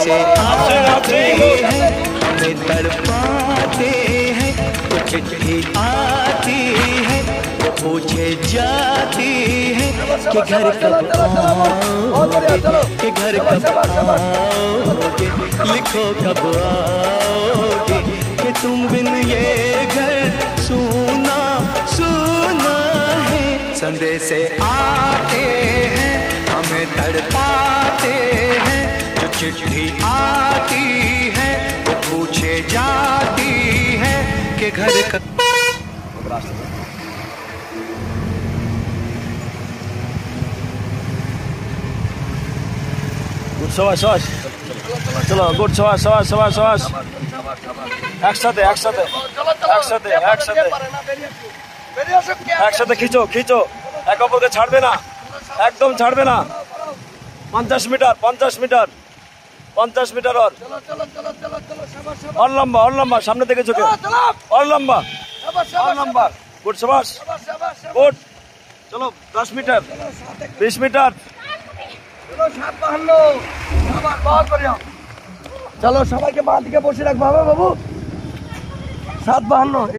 से आते हैं हमें तड़पाते हैं, कुछ चिट्ठी आती है वो पूछे जाती है कि घर कब आओगे, कि घर कब आओगे, लिखो कब आओगे, कि तुम बिन ये घर सूना सूना है। संदेश आते हैं हमें तड़पाते हैं, जो चिट्ठी आती है वो पूछे जाती है कि घर का। সবাই সবাই চলো গুড সবাই সবাই সবাই সবাই একসাথে একসাথে একসাথে একসাথে একসাথে খিচো খিচো, এক অপরকে ছাড়বে না, একদম ছাড়বে না। 50 মিটার 50 মিটার 50 মিটার और लंबा सामने থেকে ঝুঁকে और लंबा गुड सबास गुड। चलो 10 मिटर 20 मिटर चलो सबाई के बांध के बसे रख बाबू 752।